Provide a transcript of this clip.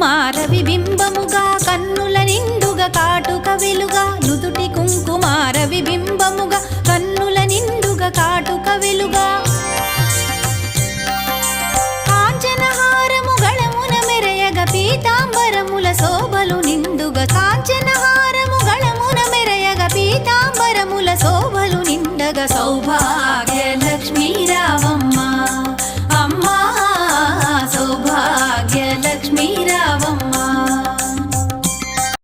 కుంకుమార విబింబముగా కన్నుల నిండుగా కాటుక వెలుగా నుదుటి కుంకుమార విబింబముగా కన్నుల నిండుగా కాటుక వెలుగా కాంచనహారము గళమున మెరయగ పీతాంబరముల శోభలు నిండుగా కాంచనహారము గళమున మెరయగ పీతాంబరముల శోభలు నిండగ సౌభా